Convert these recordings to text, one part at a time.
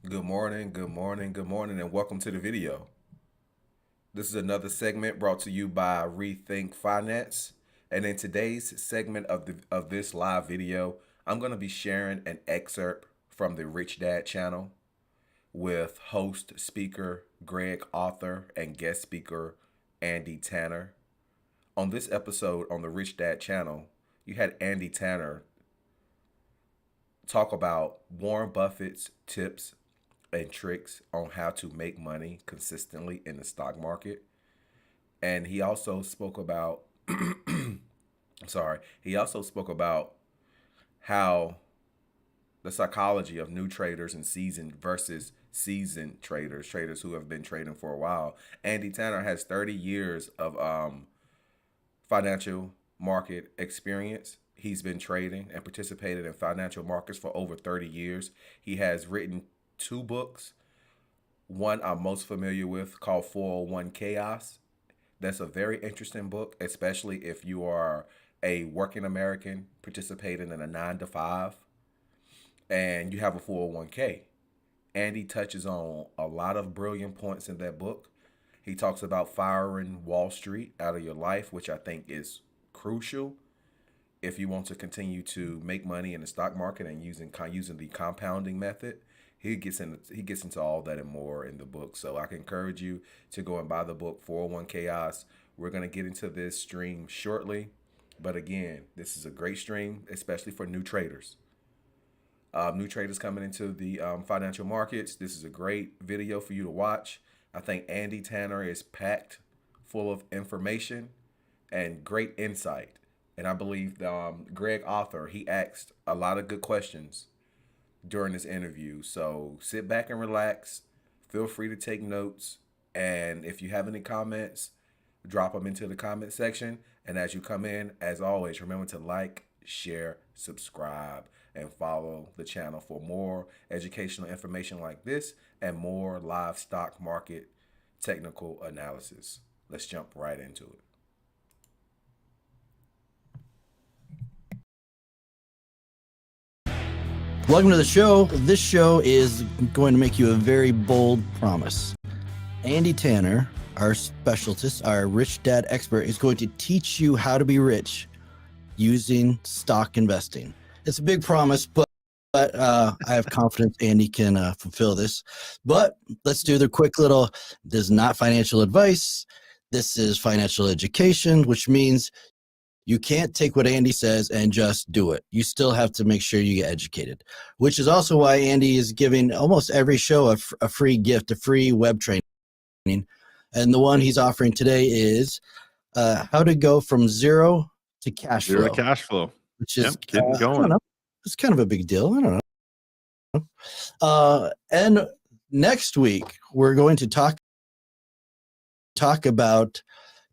Good morning, and welcome to the video. This is another segment brought to you by Rethink Finance. And in today's segment of this live video, I'm going to be sharing an excerpt from the Rich Dad channel with host speaker Greg Author and guest speaker Andy Tanner. On this episode on the Rich Dad channel, you had Andy Tanner talk about Warren Buffett's tips and tricks on how to make money consistently in the stock market. And he also spoke about he also spoke about how the psychology of new traders and seasoned versus seasoned traders who have been trading for a while. Andy Tanner has 30 years of financial market experience. He's been trading and participated in financial markets for over 30 years. He has written two books. One I'm most familiar with called 401 Chaos. That's a very interesting book, especially if you are a working American participating in a 9 to 5 and you have a 401k. Andy touches on a lot of brilliant points in that book. He talks about firing Wall Street out of your life, which I think is crucial if you want to continue to make money in the stock market and using the compounding method. He gets into all that and more in the book. So I can encourage you to go and buy the book 401 Chaos. We're gonna get into this stream shortly, but again, this is a great stream, especially for new traders. New traders coming into the financial markets. This is a great video for you to watch. I think Andy Tanner is packed full of information and great insight. And I believe Greg Author, he asked a lot of good questions during this interview. So sit back and relax. Feel free to take notes. And if you have any comments, drop them into the comment section. And as you come in, as always, remember to like, share, subscribe, and follow the channel for more educational information like this and more live stock market technical analysis. Let's jump right into it. Welcome to the show. This show is going to make you a very bold promise. Andy Tanner, our specialist, our rich dad expert, is going to teach you how to be rich using stock investing. It's a big promise, but I have confidence Andy can fulfill this. But let's do the quick little, this is not financial advice. This is financial education, which means you can't take what Andy says and just do it. You still have to make sure you get educated, which is also why Andy is giving almost every show a free gift, a free web training. And the one he's offering today is how to go from zero to cash Zero flow, cash flow. which is Getting I don't going. know, it's kind of a big deal. I don't know. And next week we're going to talk about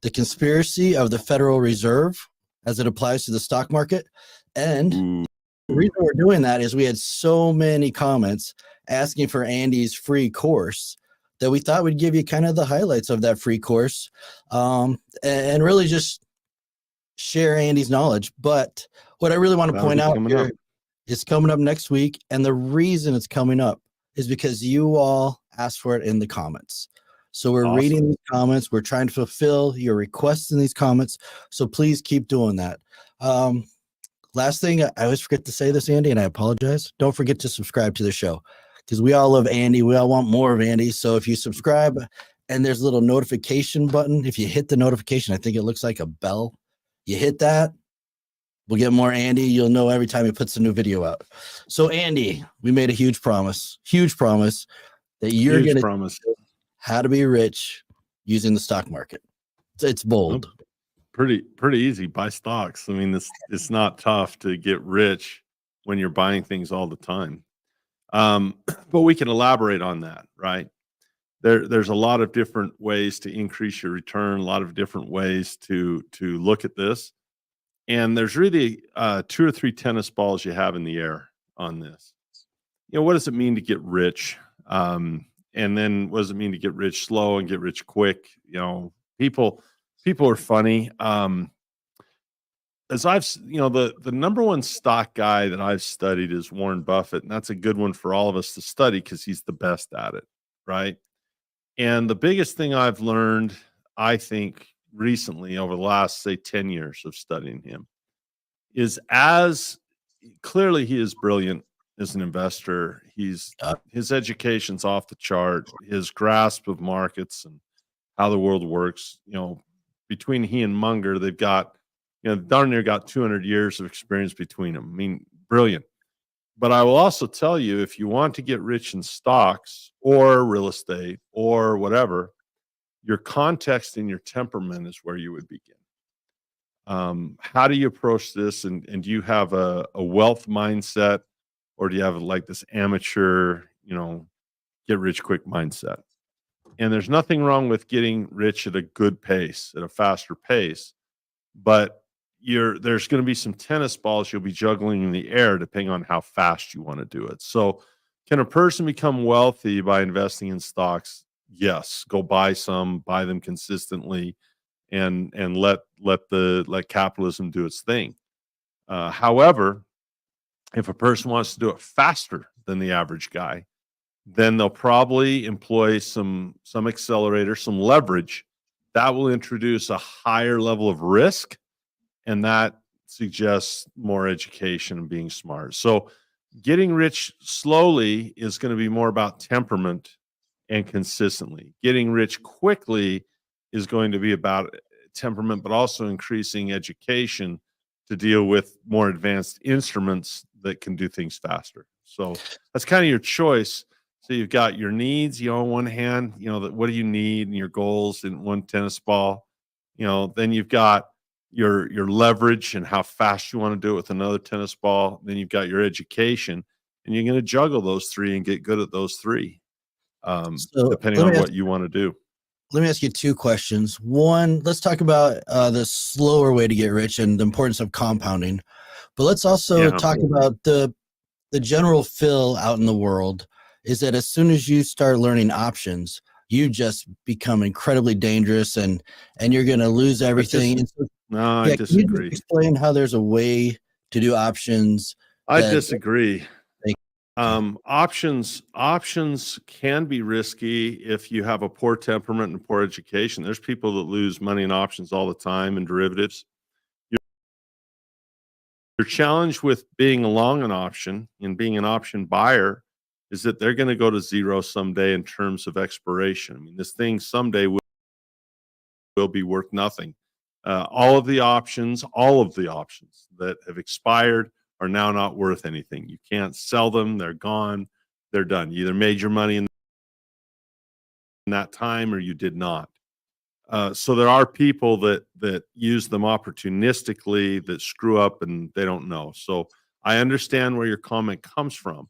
the conspiracy of the Federal Reserve as it applies to the stock market. And the reason we're doing that is we had so many comments asking for Andy's free course that we thought we'd give you kind of the highlights of that free course, and really just share Andy's knowledge. But what I really want to point out here is coming up next week. And the reason it's coming up is because you all asked for it in the comments. So we're reading these comments. We're trying to fulfill your requests in these comments. So please keep doing that. Last thing, I always forget to say this, Andy, and I apologize. Don't forget to subscribe to the show because we all love Andy. We all want more of Andy. So if you subscribe and there's a little notification button, if you hit the notification, I think it looks like a bell. You hit that, we'll get more Andy. You'll know every time he puts a new video out. So Andy, we made a huge promise that you're going to how to be rich using the stock market. It's bold. Pretty easy. Buy stocks. I mean, it's not tough to get rich when you're buying things all the time. But we can elaborate on that, right? There's a lot of different ways to increase your return, a lot of different ways to look at this. And there's really 2 or 3 tennis balls you have in the air on this. You know, what does it mean to get rich? And then what does it mean to get rich slow and get rich quick? You know, people are funny. as the number one stock guy that I've studied is Warren Buffett, and that's a good one for all of us to study because he's the best at it, right? And the biggest thing I've learned, I think, recently over the last, say, 10 years of studying him is, as clearly he is brilliant as an investor. His education's off the chart. His grasp of markets and how the world works, between he and Munger, they've got, darn near got 200 years of experience between them. I mean, brilliant. But I will also tell you, if you want to get rich in stocks or real estate or whatever, your context and your temperament is where you would begin. How do you approach this? And do you have a wealth mindset, or do you have like this amateur, get rich quick mindset? And there's nothing wrong with getting rich at a good pace, at a faster pace, but there's going to be some tennis balls you'll be juggling in the air depending on how fast you want to do it. So can a person become wealthy by investing in stocks? Yes. Go buy them consistently, and let capitalism do its thing. However, if a person wants to do it faster than the average guy, then they'll probably employ some accelerator, some leverage that will introduce a higher level of risk, and that suggests more education and being smart. So getting rich slowly is going to be more about temperament and consistently. Getting rich quickly is going to be about temperament, but also increasing education to deal with more advanced instruments that can do things faster. So that's kind of your choice. So you've got your needs, on one hand, what do you need, and your goals in one tennis ball. Then you've got your leverage and how fast you want to do it with another tennis ball. Then you've got your education, and you're going to juggle those three and get good at those three, depending on what you want to do. Let me ask you two questions. One, let's talk about the slower way to get rich and the importance of compounding. But let's also talk about the general fill out in the world is that as soon as you start learning options, you just become incredibly dangerous, and you're going to lose everything. I disagree. Can you explain how there's a way to do options? I disagree. Options can be risky if you have a poor temperament and poor education. There's people that lose money in options all the time and derivatives. Your challenge with being along an option and being an option buyer is that they're going to go to zero someday in terms of expiration. I mean, this thing someday will be worth nothing. All of the options that have expired are now not worth anything. You can't sell them. They're gone. They're done. You either made your money in that time or you did not. So there are people that use them opportunistically, that screw up and they don't know. So I understand where your comment comes from,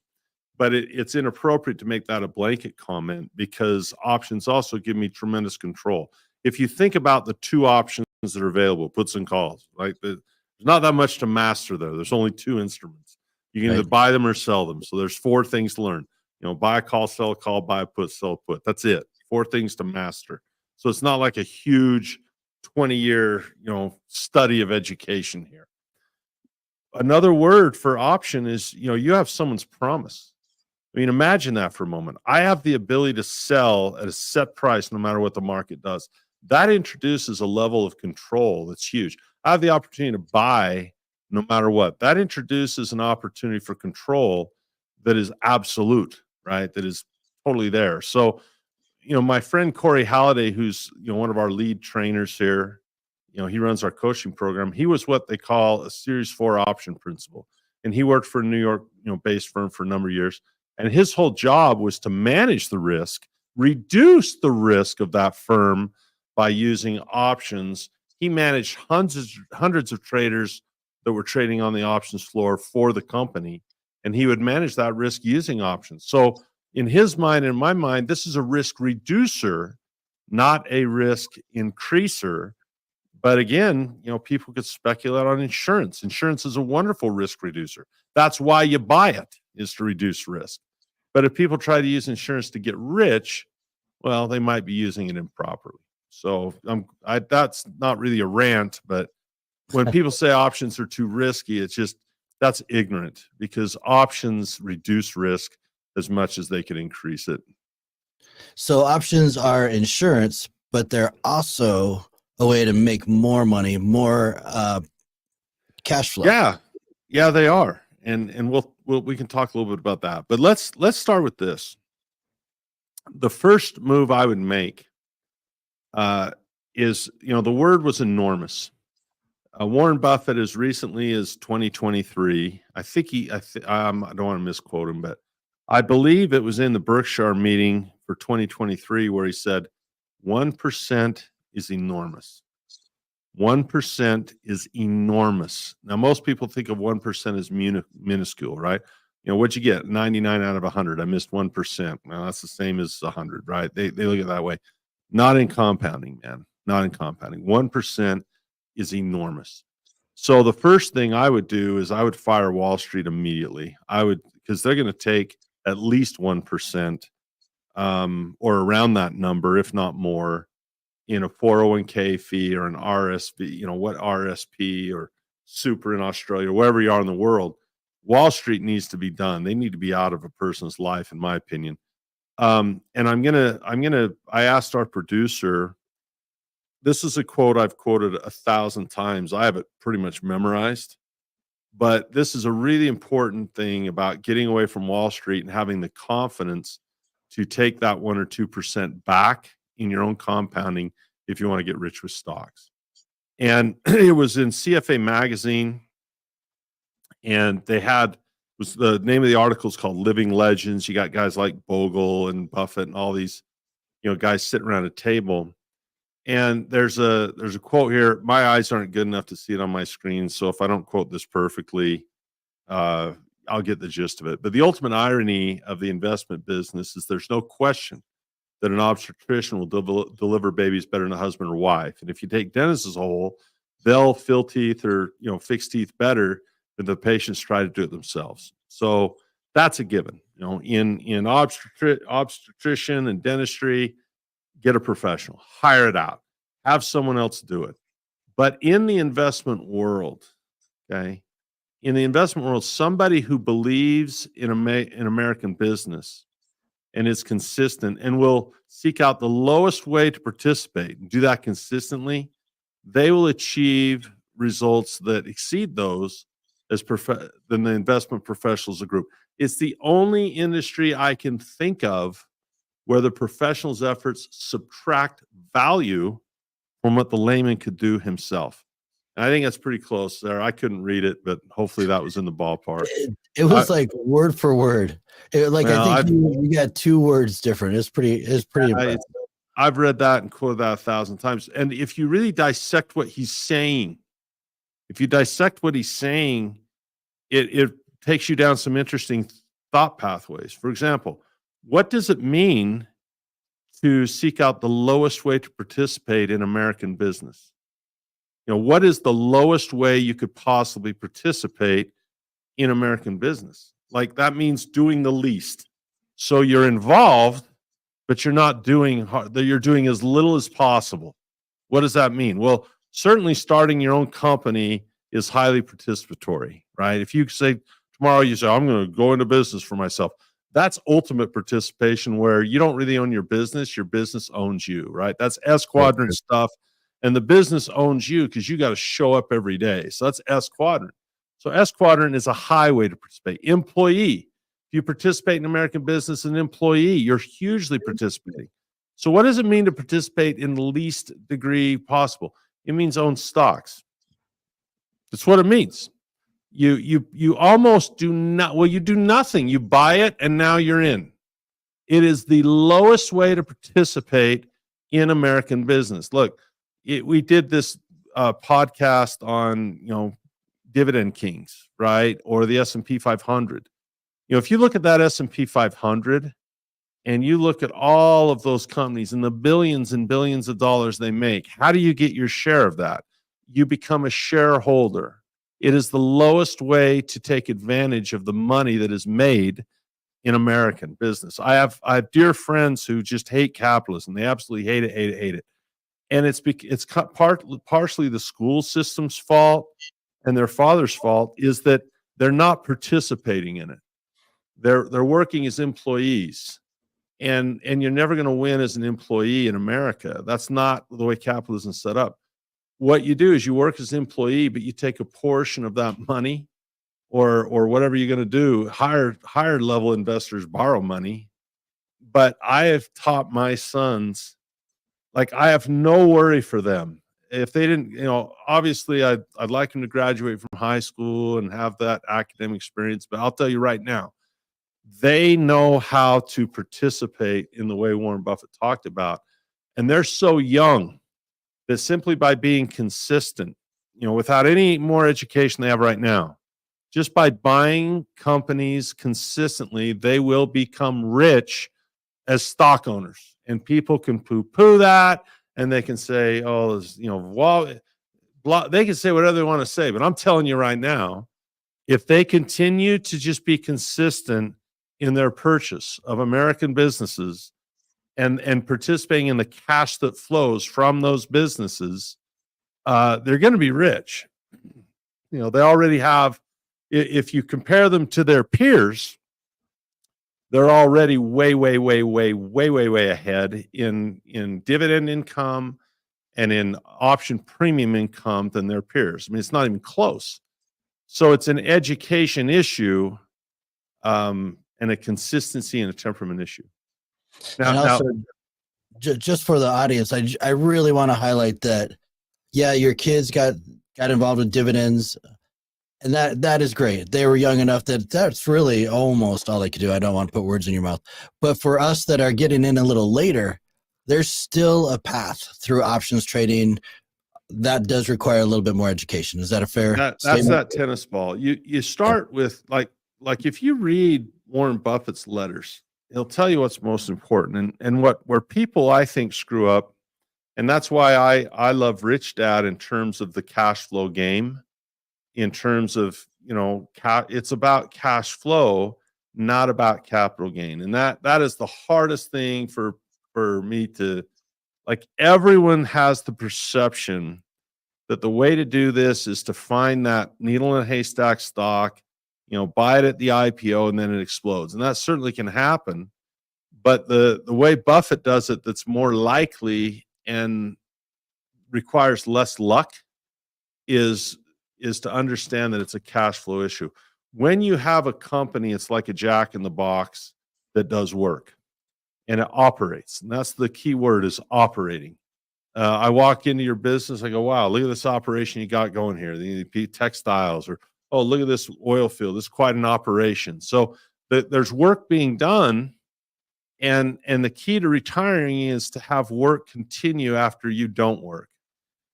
but it's inappropriate to make that a blanket comment, because options also give me tremendous control. If you think about the two options that are available, puts and calls, right? There's not that much to master there. There's only two instruments. You can either buy them or sell them. So there's four things to learn. Buy a call, sell a call, buy a put, sell a put. That's it. Four things to master. So it's not like a huge 20-year, study of education here. Another word for option is, you have someone's promise. I mean, imagine that for a moment. I have the ability to sell at a set price no matter what the market does. That introduces a level of control that's huge. I have the opportunity to buy no matter what. That introduces an opportunity for control that is absolute, right? That is totally there. So, my friend Corey Halliday, who's, one of our lead trainers here, he runs our coaching program. He was what they call a Series 4 option principal. And he worked for a New York, based firm for a number of years. And his whole job was to manage the risk, reduce the risk of that firm by using options. He managed hundreds of traders that were trading on the options floor for the company, and he would manage that risk using options. So in his mind and in my mind, this is a risk reducer, not a risk increaser. But again, people could speculate on insurance. Insurance is a wonderful risk reducer. That's why you buy it, is to reduce risk. But if people try to use insurance to get rich, well, they might be using it improperly. So that's not really a rant, but when people say options are too risky, it's just that's ignorant, because options reduce risk as much as they can increase it. So options are insurance, but they're also a way to make more money, more cash flow. Yeah, they are, and we can talk a little bit about that. But let's start with this. The first move I would make is, the word was enormous. Warren Buffett, as recently as 2023, I don't want to misquote him, but I believe it was in the Berkshire meeting for 2023 where he said 1% is enormous. 1% is enormous. Now, most people think of 1% as minuscule, right? What'd you get? 99 out of 100. I missed 1%. Well, that's the same as 100, right? They look at it that way. Not in compounding, man. Not in compounding. 1% is enormous. So the first thing I would do is I would fire Wall Street immediately. Because they're going to take at least 1% or around that number, if not more, in a 401k fee or an RSP, what RSP or super in Australia, wherever you are in the world. Wall Street needs to be done. They need to be out of a person's life, in my opinion. And I asked our producer, this is a quote I've quoted 1,000 times. I have it pretty much memorized, but this is a really important thing about getting away from Wall Street and having the confidence to take that 1 or 2% back in your own compounding if you want to get rich with stocks. And it was in CFA magazine, and the name of the article is called Living Legends. You got guys like Bogle and Buffett and all these, guys sitting around a table. And there's a quote here. My eyes aren't good enough to see it on my screen, so if I don't quote this perfectly, I'll get the gist of it. But the ultimate irony of the investment business is there's no question that an obstetrician will deliver babies better than a husband or wife. And if you take dentists as a whole, they'll fill teeth or fix teeth better than the patients try to do it themselves. So that's a given. In obstetrician and dentistry, get a professional, hire it out, have someone else do it. But in the investment world, somebody who believes in American business and is consistent and will seek out the lowest way to participate and do that consistently, they will achieve results that exceed those than the investment professionals group. It's the only industry I can think of where the professional's efforts subtract value from what the layman could do himself. And I think that's pretty close there. I couldn't read it, but hopefully that was in the ballpark. It was like word for word. I think you got 2 words different. It's pretty impressive. I've read that and quoted that 1,000 times. And if you really dissect what he's saying, it takes you down some interesting thought pathways. For example, what does it mean to seek out the lowest way to participate in American business? What is the lowest way you could possibly participate in American business? Like, that means doing the least. So you're involved, but you're not doing hard, you're doing as little as possible. What does that mean? Well, certainly starting your own company is highly participatory, right? If you say tomorrow, you say, I'm going to go into business for myself. That's ultimate participation, where you don't really own your business owns you, right? That's S quadrant stuff. And the business owns you because you got to show up every day. So that's S quadrant. So S quadrant is a high way to participate. Employee. If you participate in American business as an employee, you're hugely participating. So what does it mean to participate in the least degree possible? It means own stocks. That's what it means. You almost do not, well, you do nothing. You buy it and now you're in. It is the lowest way to participate in American business. Look, we did this podcast on, Dividend Kings, right? Or the S&P 500. If you look at that S&P 500 and you look at all of those companies and the billions and billions of dollars they make, how do you get your share of that? You become a shareholder. It is the lowest way to take advantage of the money that is made in American business. I have dear friends who just hate capitalism. They absolutely hate it. And partially the school system's fault and their father's fault is that they're not participating in it. They're working as employees, and you're never going to win as an employee in America. That's not the way capitalism is set up. What you do is you work as an employee, but you take a portion of that money, or whatever you're going to do. Higher level investors borrow money, but I have taught my sons, like, I have no worry for them. If they didn't, obviously I'd like them to graduate from high school and have that academic experience, but I'll tell you right now, they know how to participate in the way Warren Buffett talked about. And they're so young that simply by being consistent, without any more education they have right now, just by buying companies consistently, they will become rich as stock owners. And people can poo-poo that, and they can say, oh, they can say whatever they want to say. But I'm telling you right now, if they continue to just be consistent in their purchase of American businesses and participating in the cash that flows from those businesses, they're going to be rich. They already have, if you compare them to their peers, they're already way ahead in dividend income and in option premium income than their peers. I mean, it's not even close. So it's an education issue, and a consistency and a temperament issue. Now, just for the audience, I really want to highlight that, yeah, your kids got involved with dividends, and that is great. They were young enough that's really almost all they could do. I don't want to put words in your mouth. But for us that are getting in a little later, there's still a path through options trading that does require a little bit more education. Is that a fair that's statement? that tennis ball. You start with like if you read Warren Buffett's letters, he'll tell you what's most important, and where people, I think, screw up. And that's why I love Rich Dad in terms of the cash flow game, in terms of, it's about cash flow, not about capital gain. And that is the hardest thing for me to, like, everyone has the perception that the way to do this is to find that needle in a haystack stock, buy it at the IPO and then it explodes. And that certainly can happen. But the way Buffett does it, that's more likely and requires less luck, is to understand that it's a cash flow issue. When you have a company, it's like a jack in the box that does work and it operates. And that's the key word, is operating. I walk into your business, I go, wow, look at this operation you got going here. The textiles, or, oh, look at this oil field. This is quite an operation. So there's work being done. And the key to retiring is to have work continue after you don't work.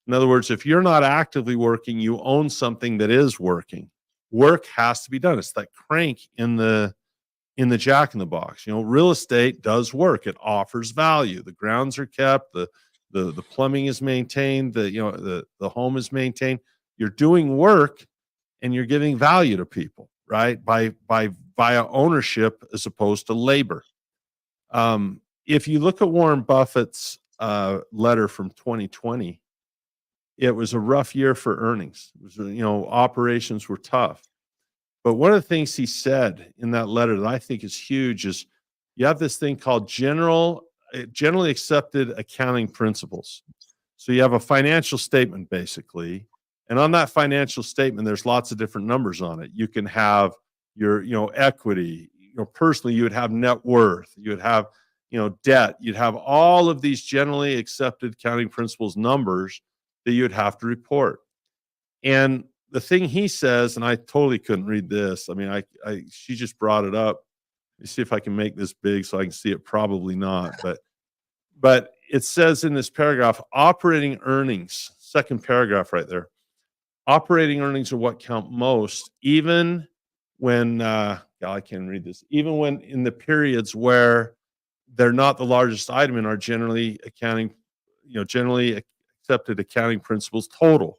In other words, if you're not actively working, you own something that is working. Work has to be done. It's that crank in the jack in the box. Real estate does work. It offers value. The grounds are kept. The plumbing is maintained. The home is maintained. You're doing work, and you're giving value to people, right? Via ownership as opposed to labor. If you look at Warren Buffett's letter from 2020, it was a rough year for earnings. It was, operations were tough. But one of the things he said in that letter that I think is huge is, you have this thing called generally accepted accounting principles. So you have a financial statement, basically, and on that financial statement, there's lots of different numbers on it. You can have your, equity. Personally, you would have net worth. You would have, debt. You'd have all of these generally accepted accounting principles numbers that you'd have to report. And the thing he says, and I totally couldn't read this. I mean, she just brought it up. Let me see if I can make this big so I can see it. Probably not, but it says in this paragraph, operating earnings, second paragraph right there, operating earnings are what count most, even when, I can't read this, even when in the periods where they're not the largest item in our generally accepted accounting principles total.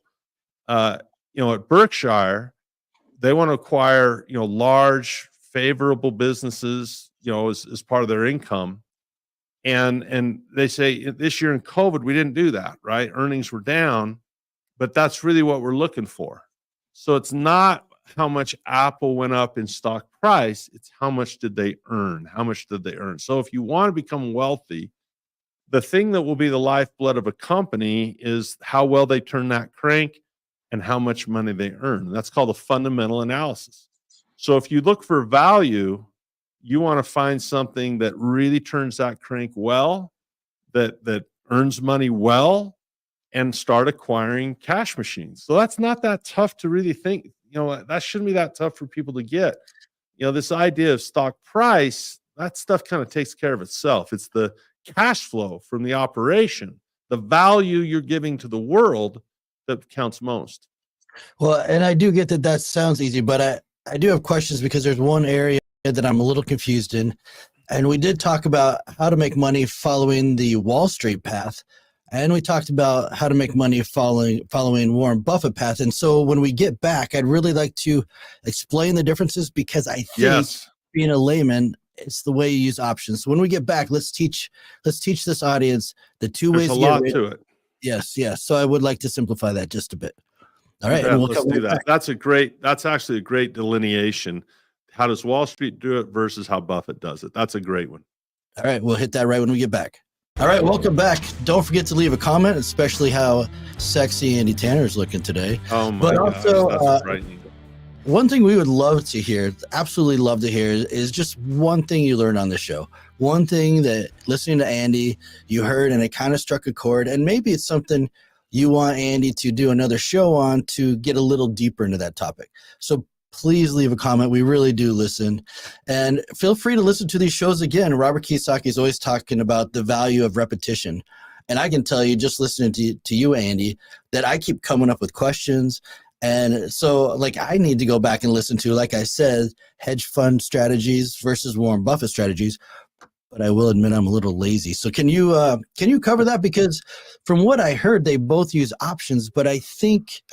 At Berkshire, they want to acquire, large, favorable businesses, as part of their income. And they say this year in COVID, we didn't do that, right? Earnings were down, but that's really what we're looking for. So it's not how much Apple went up in stock price, it's how much did they earn? How much did they earn? So if you want to become wealthy, the thing that will be the lifeblood of a company is how well they turn that crank and how much money they earn. That's called a fundamental analysis. So if you look for value, you want to find something that really turns that crank well, that earns money well, and start acquiring cash machines. So that's not that tough to really think. That shouldn't be that tough for people to get. This idea of stock price, that stuff kind of takes care of itself. It's the cash flow from the operation, the value you're giving to the world that counts most. Well, and I do get that sounds easy, but I do have questions because there's one area that I'm a little confused in. And we did talk about how to make money following the Wall Street path. And we talked about how to make money following Warren Buffett path. And so when we get back, I'd really like to explain the differences, because I think being a layman, it's the way you use options. So when we get back, let's teach this audience the two ways. There's a lot to it. Yes. So I would like to simplify that just a bit. All right. And let's do that. That's actually a great delineation. How does Wall Street do it versus how Buffett does it? That's a great one. All right. We'll hit that right when we get back. All right. Welcome back. Don't forget to leave a comment, especially how sexy Andy Tanner is looking today. Oh my gosh, that's frightening. One thing we would love to hear, absolutely love to hear, is just one thing you learned on the show. One thing that listening to Andy, you heard and it kind of struck a chord, and maybe it's something you want Andy to do another show on to get a little deeper into that topic. So please leave a comment. We really do listen. And feel free to listen to these shows again. Robert Kiyosaki is always talking about the value of repetition. And I can tell you, just listening to you, Andy, that I keep coming up with questions. And so, I need to go back and listen to, like I said, hedge fund strategies versus Warren Buffett strategies. But I will admit I'm a little lazy. So can you cover that? Because from what I heard, they both use options, but I think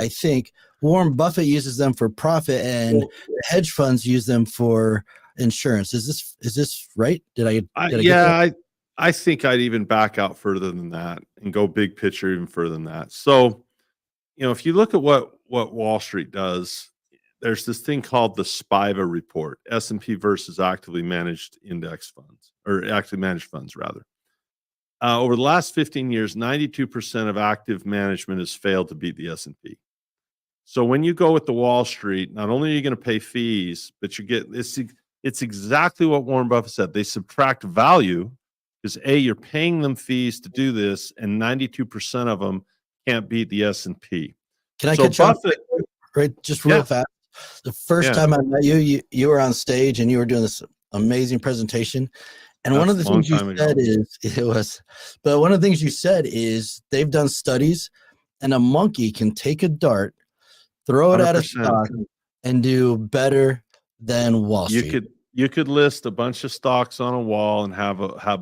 Warren Buffett uses them for profit and hedge funds use them for insurance. Is this right? I think I'd even back out further than that and go big picture even further than that. So, if you look at what Wall Street does, there's this thing called the SPIVA report, S&P versus actively managed index funds, or actively managed funds rather. Over the last 15 years, 92% of active management has failed to beat the S&P. So when you go with the Wall Street, not only are you going to pay fees, but you get it's exactly what Warren Buffett said. They subtract value because you're paying them fees to do this, and 92% of them can't beat the S&P. Can I catch Buffett, right? Just real fast. The first time I met you were on stage and you were doing this amazing presentation. And one of the things you said one of the things you said is they've done studies, and a monkey can take a dart, throw it 100%. At a stock, and do better than Wall Street. You could list a bunch of stocks on a wall and have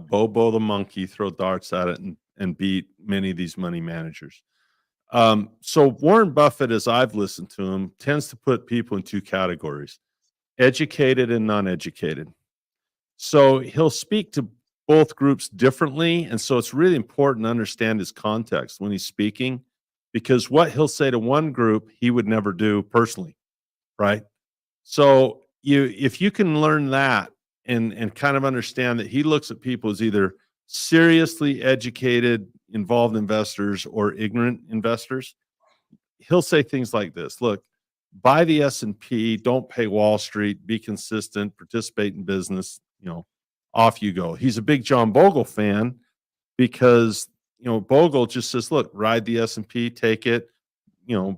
Bobo the monkey throw darts at it and beat many of these money managers. So Warren Buffett, as I've listened to him, tends to put people in two categories: educated and non-educated. So he'll speak to both groups differently. And so it's really important to understand his context when he's speaking, because what he'll say to one group, he would never do personally. Right. So if you can learn that and kind of understand that he looks at people as either seriously educated, involved investors or ignorant investors, he'll say things like this: look, buy the S&P, don't pay Wall Street, be consistent, participate in business, off you go. He's a big John Bogle fan because, Bogle just says, look, ride the S&P, take it,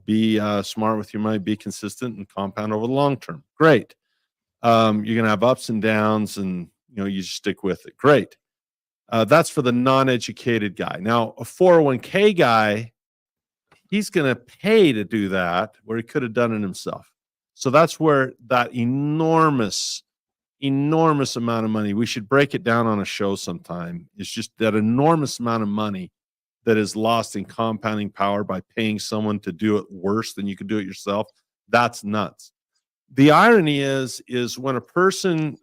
be smart with your money, be consistent and compound over the long term. Great. You're going to have ups and downs and, you just stick with it. Great. That's for the non-educated guy. Now, a 401k guy, he's going to pay to do that where he could have done it himself. So that's where that enormous amount of money, we should break it down on a show sometime. It's just that enormous amount of money that is lost in compounding power by paying someone to do it worse than you could do it yourself. That's nuts. The irony is when a person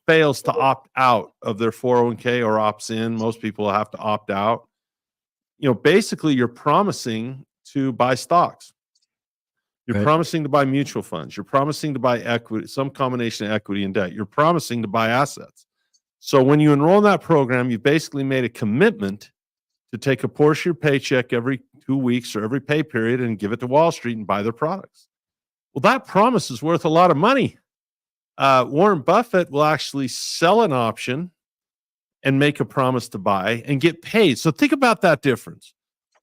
fails to opt out of their 401k or opts in, most people have to opt out. Basically you're promising to buy stocks. You're promising to buy mutual funds. You're promising to buy equity, some combination of equity and debt. You're promising to buy assets. So when you enroll in that program, you basically made a commitment to take a portion of your paycheck every 2 weeks or every pay period and give it to Wall Street and buy their products. Well, that promise is worth a lot of money. Warren Buffett will actually sell an option and make a promise to buy and get paid. So think about that difference.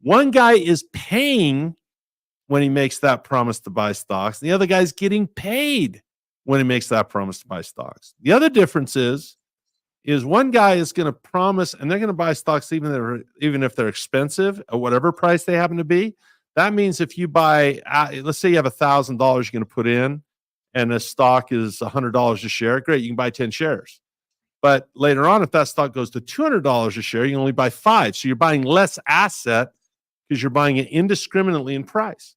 One guy is paying when he makes that promise to buy stocks. The other guy's getting paid when he makes that promise to buy stocks. The other difference is one guy is going to promise, and they're going to buy stocks even if they're expensive at whatever price they happen to be. That means if you buy, let's say you have $1,000 you're going to put in, and the stock is $100 a share, great, you can buy 10 shares. But later on, if that stock goes to $200 a share, you can only buy 5. So you're buying less asset because you're buying it indiscriminately in price.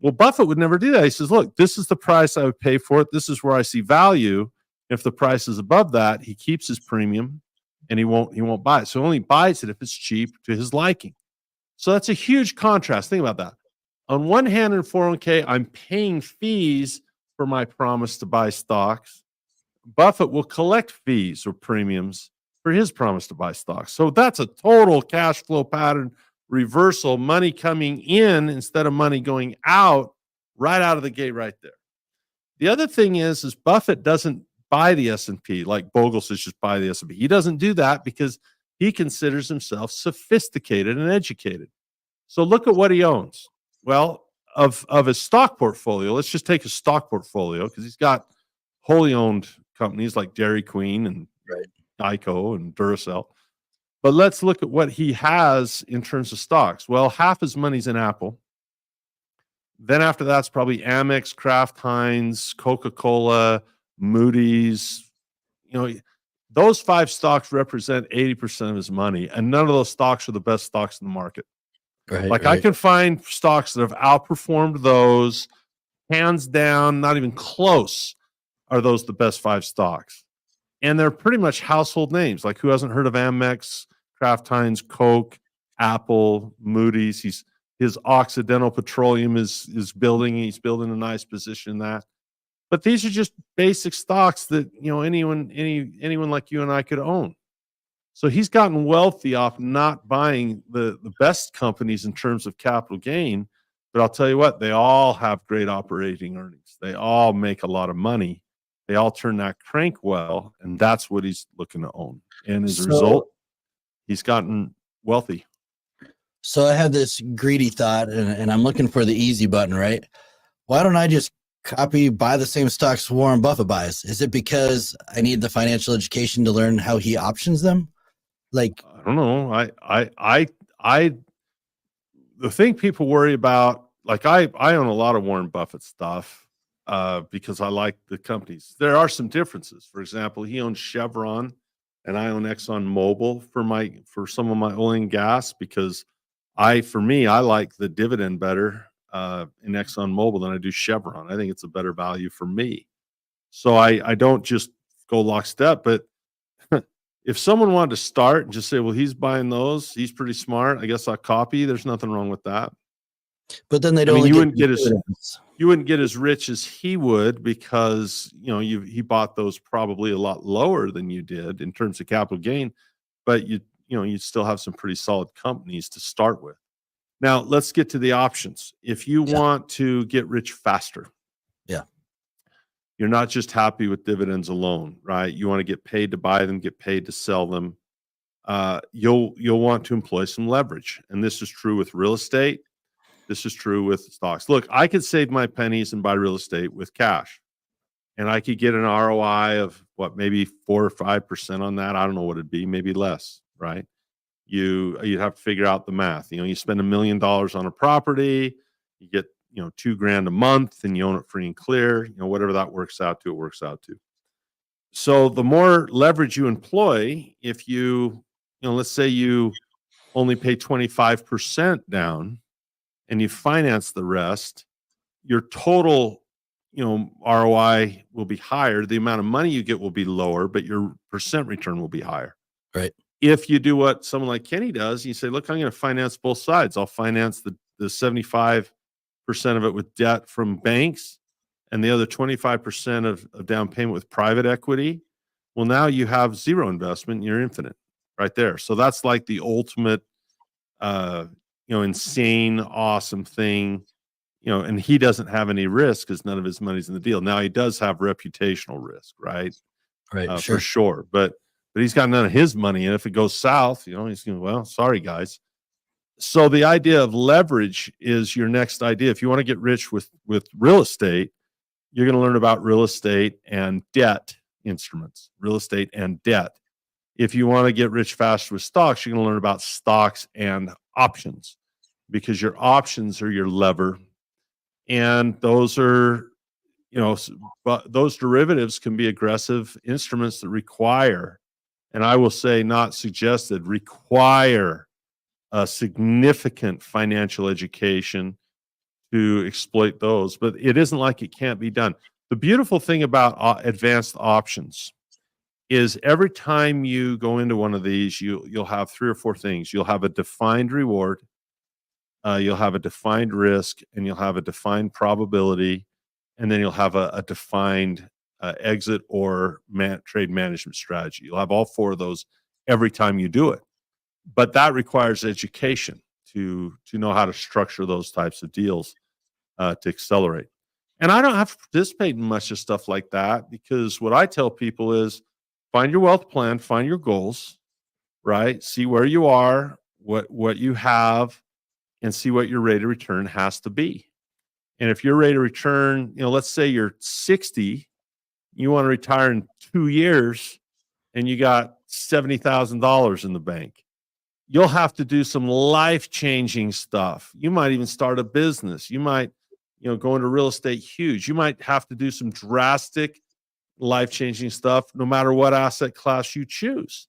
Well, Buffett would never do that. He says, look, this is the price I would pay for it. This is where I see value. If the price is above that, he keeps his premium and he won't buy it. So he only buys it if it's cheap to his liking. So that's a huge contrast. Think about that. On one hand, in 401k, I'm paying fees for my promise to buy stocks. Buffett will collect fees or premiums for his promise to buy stocks. So that's a total cash flow pattern reversal, money coming in instead of money going out right out of the gate right there. The other thing is Buffett doesn't buy the S&P like Bogle says just buy the S&P. He doesn't do that because he considers himself sophisticated and educated. So look at what he owns. Well, of his stock portfolio, let's just take a stock portfolio because he's got wholly owned companies like Dairy Queen and Geico and Duracell. But let's look at what he has in terms of stocks. Well, half his money's in Apple. Then after that's probably Amex, Kraft Heinz, Coca-Cola, Moody's. Those 5 stocks represent 80% of his money, and none of those stocks are the best stocks in the market. I can find stocks that have outperformed those, hands down, not even close. Are those the best 5 stocks? And they're pretty much household names. Like who hasn't heard of Amex, Kraft Heinz, Coke, Apple, Moody's? His Occidental Petroleum is building. He's building a nice position in that. But these are just basic stocks that anyone like you and I could own. So he's gotten wealthy off not buying the best companies in terms of capital gain. But I'll tell you what, they all have great operating earnings. They all make a lot of money. They all turn that crank well, and that's what he's looking to own. And as a result, he's gotten wealthy. So I have this greedy thought, and I'm looking for the easy button, right? Why don't I just buy the same stocks Warren Buffett buys? Is it because I need the financial education to learn how he options them? Like, I don't know. I the thing people worry about, like I own a lot of Warren Buffett stuff because I like the companies. There are some differences. For example, he owns Chevron and I own ExxonMobil for some of my oil and gas because I like the dividend better in ExxonMobil than I do Chevron. I think it's a better value for me. So I don't just go lockstep, but if someone wanted to start and just say, well, he's buying those, he's pretty smart, I guess I'll copy. There's nothing wrong with that. But then you wouldn't get as rich as he would because he bought those probably a lot lower than you did in terms of capital gain, but you'd still have some pretty solid companies to start with. Now let's get to the options. If you want to get rich faster, you're not just happy with dividends alone, right? You want to get paid to buy them, get paid to sell them. You'll want to employ some leverage, and this is true with real estate. This is true with stocks. Look, I could save my pennies and buy real estate with cash, and I could get an ROI of maybe 4 or 5% on that. I don't know what it'd be, maybe less, right? You'd have to figure out the math. You spend $1 million on a property, you get $2,000 a month, and you own it free and clear. Whatever that works out to, it works out to. So the more leverage you employ, if let's say you only pay 25% down and you finance the rest, your total ROI will be higher. The amount of money you get will be lower, but your percent return will be higher. Right. If you do what someone like Kenny does, you say, look, I'm going to finance both sides. I'll finance the 75% of it with debt from banks and the other 25% of down payment with private equity. Well, now you have zero investment and you're infinite right there. So that's like the ultimate, insane, awesome thing, and he doesn't have any risk because none of his money's in the deal. Now he does have reputational risk, right? Right. For sure. But he's got none of his money. And if it goes south, he's going, well, sorry guys. So the idea of leverage is your next idea. If you want to get rich with real estate, you're going to learn about real estate and debt instruments, real estate and debt. If you want to get rich fast with stocks, you're going to learn about stocks and options, because your options are your lever. And those are, but those derivatives can be aggressive instruments that require, and I will say not suggested, require a significant financial education to exploit those. But it isn't like it can't be done. The beautiful thing about advanced options is every time you go into one of these, you'll have 3 or 4 things. You'll have a defined reward, you'll have a defined risk, and you'll have a defined probability, and then you'll have a defined exit or trade management strategy. You'll have all 4 of those every time you do it. But that requires education to know how to structure those types of deals to accelerate. And I don't have to participate in much of stuff like that, because what I tell people is find your wealth plan, find your goals, right? See where you are, what you have, and see what your rate of return has to be. And if your rate of return, let's say you're 60, you want to retire in 2 years, and you got $70,000 in the bank. You'll have to do some life-changing stuff. You might even start a business. You might, go into real estate huge. You might have to do some drastic life-changing stuff, no matter what asset class you choose.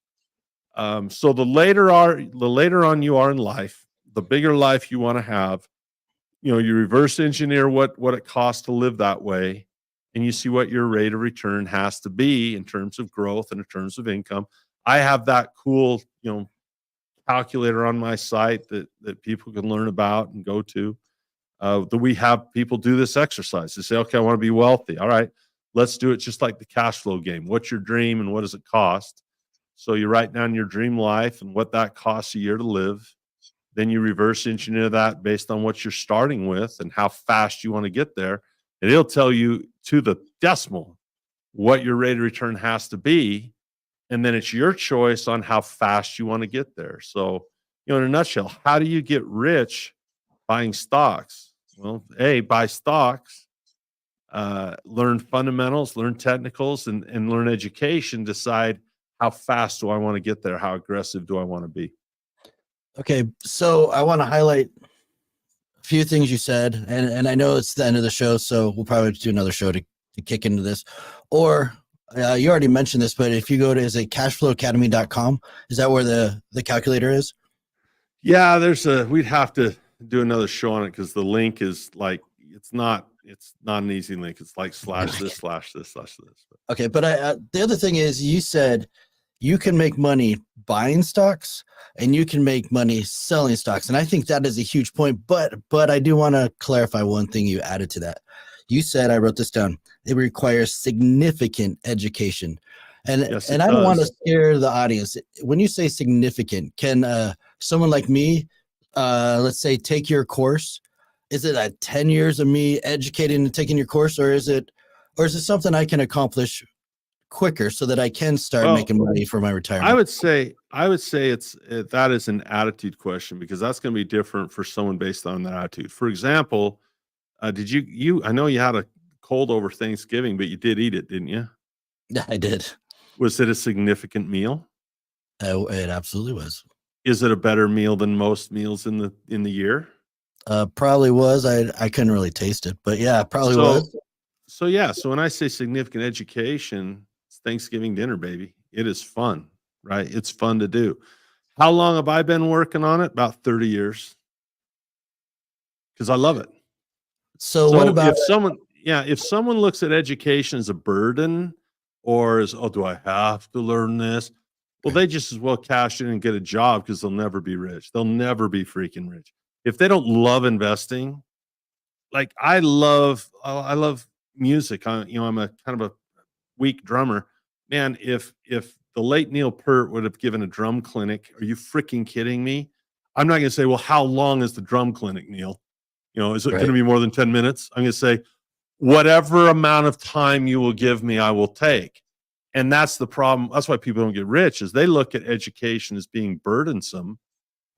So the later on you are in life, the bigger life you want to have, you reverse engineer what it costs to live that way, and you see what your rate of return has to be in terms of growth and in terms of income. I have that cool, calculator on my site that people can learn about and go to. That we have people do this exercise. They say, okay, I want to be wealthy. All right, let's do it just like the cash flow game. What's your dream and what does it cost? So you write down your dream life and what that costs a year to live. Then you reverse engineer that based on what you're starting with and how fast you want to get there. And it'll tell you to the decimal what your rate of return has to be. And then it's your choice on how fast you want to get there. So, in a nutshell, how do you get rich buying stocks? Well, buy stocks, learn fundamentals, learn technicals, and learn education. Decide how fast do I want to get there? How aggressive do I want to be? Okay, so I want to highlight a few things you said, and I know it's the end of the show, so we'll probably do another show to kick into this. Or you already mentioned this, but if you go to, is it cashflowacademy.com? Is that where the calculator is? Yeah, we'd have to do another show on it, because the link is like, it's not an easy link. It's like /this/this/this. Okay, but the other thing is, you said you can make money buying stocks and you can make money selling stocks. And I think that is a huge point, but I do want to clarify one thing you added to that. You said, I wrote this down, it requires significant education. And yes, and I don't want to scare the audience. When you say significant, can someone like me, let's say, take your course? Is it 10 years of me educating and taking your course, or is it something I can accomplish quicker so that I can start making money for my retirement? I would say that is an attitude question, because that's going to be different for someone based on that attitude. For example, did you I know you had a cold over Thanksgiving, but you did eat it, didn't you? Yeah, I did. Was it a significant meal? It absolutely was. Is it a better meal than most meals in the year? Probably was. I couldn't really taste it, but yeah, probably was. So yeah, so when I say significant education, it's Thanksgiving dinner, baby. It is fun, right? It's fun to do. How long have I been working on it? About 30 years. Because I love it. So what about yeah, if someone looks at education as a burden or as, oh, do I have to learn this? Well, they just as well cash in and get a job because they'll never be rich. They'll never be freaking rich. If they don't love investing, like I love music. I'm a kind of a weak drummer. Man, if the late Neil Peart would have given a drum clinic, are you freaking kidding me? I'm not going to say, well, how long is the drum clinic, Neil? Is it going to be more than 10 minutes? I'm going to say, whatever amount of time you will give me, I will take. And that's the problem. That's why people don't get rich, is they look at education as being burdensome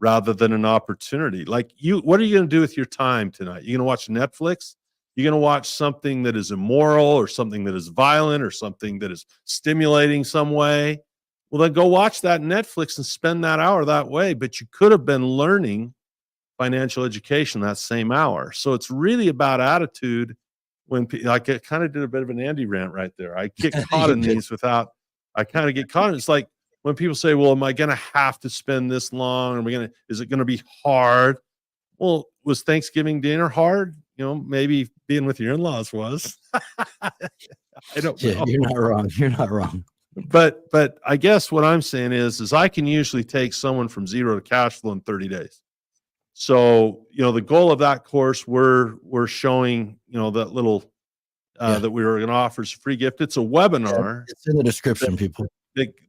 rather than an opportunity. Like what are you going to do with your time tonight? You going to watch Netflix? You're going to watch something that is immoral or something that is violent or something that is stimulating some way? Well, then go watch that Netflix and spend that hour that way. But you could have been learning financial education that same hour. So it's really about attitude. When like I kind of did a bit of an Andy rant right there. I get caught in these I kind of get caught in. It's like when people say, well, am I going to have to spend this long? Is it going to be hard? Well, was Thanksgiving dinner hard? Maybe being with your in-laws was. I don't know. You're not wrong. You're not wrong. But I guess what I'm saying is I can usually take someone from zero to cash flow in 30 days. So, the goal of that course, we're showing, that little that we were going to offer as a free gift. It's a webinar. It's in the description, people.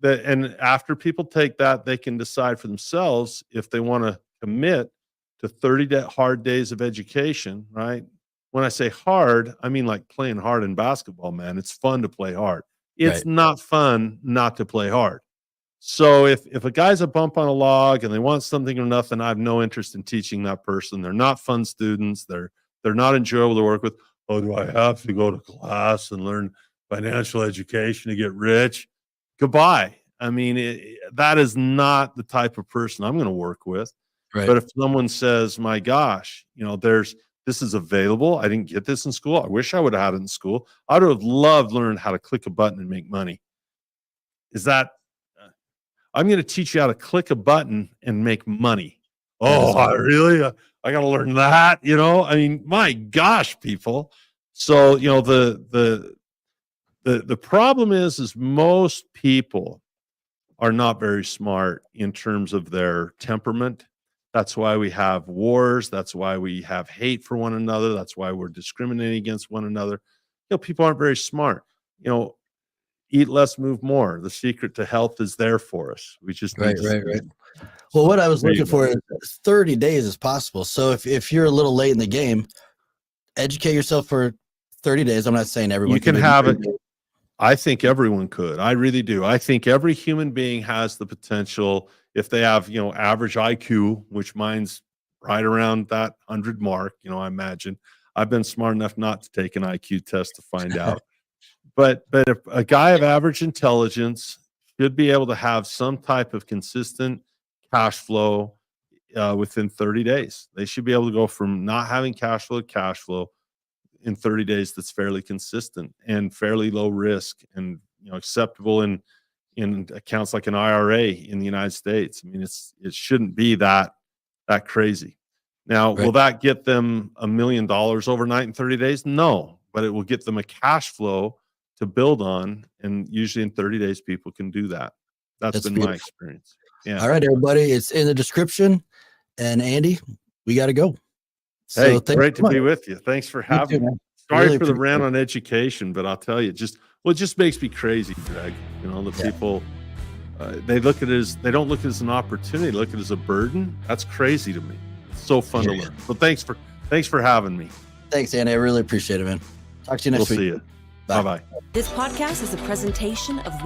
And after people take that, they can decide for themselves if they want to commit to 30 hard days of education, right? When I say hard, I mean like playing hard in basketball, man. It's fun to play hard. It's not fun not to play hard. So if a guy's a bump on a log and they want something or nothing, I have no interest in teaching that person. They're not fun students. They're not enjoyable to work with. Oh, do I have to go to class and learn financial education to get rich? Goodbye. I mean, that is not the type of person I'm going to work with. Right. But if someone says, my gosh, this is available. I didn't get this in school. I wish I would have had it in school. I would have loved learning how to click a button and make money. Is that, I'm going to teach you how to click a button and make money. Oh, really? I got to learn that, I mean, my gosh, people. So, the problem is most people are not very smart in terms of their temperament. That's why we have wars. That's why we have hate for one another. That's why we're discriminating against one another. People aren't very smart. Eat less, move more. The secret to health is there for us. We just need right. Well, what I was looking for is 30 days is possible. So if you're a little late in the game, educate yourself for 30 days. I'm not saying everyone you can have it. I think everyone could. I really do. I think every human being has the potential, if they have, average IQ, which mine's right around that 100 mark, I imagine. I've been smart enough not to take an IQ test to find out. But if a guy of average intelligence should be able to have some type of consistent cash flow within 30 days. They should be able to go from not having cash flow to cash flow in 30 days that's fairly consistent and fairly low risk and acceptable in accounts like an IRA in the United States. I mean, it shouldn't be that crazy. Now, will that get them $1 million overnight in 30 days? No, but it will get them a cash flow to build on, and usually in 30 days people can do that. That's been beautiful. My experience. Yeah. All right, everybody, it's in the description. And Andy, we got to go. Hey, great to be with you. Thanks for having me. Sorry really for the rant on education, but I'll tell you, it just makes me crazy, Greg. People, they look at it as, they don't look at it as an opportunity, they look at it as a burden. That's crazy to me. It's so fun to learn. So thanks for having me. Thanks, Andy. I really appreciate it, man. Talk to you next week. We'll see you. Bye-bye. This podcast is a presentation of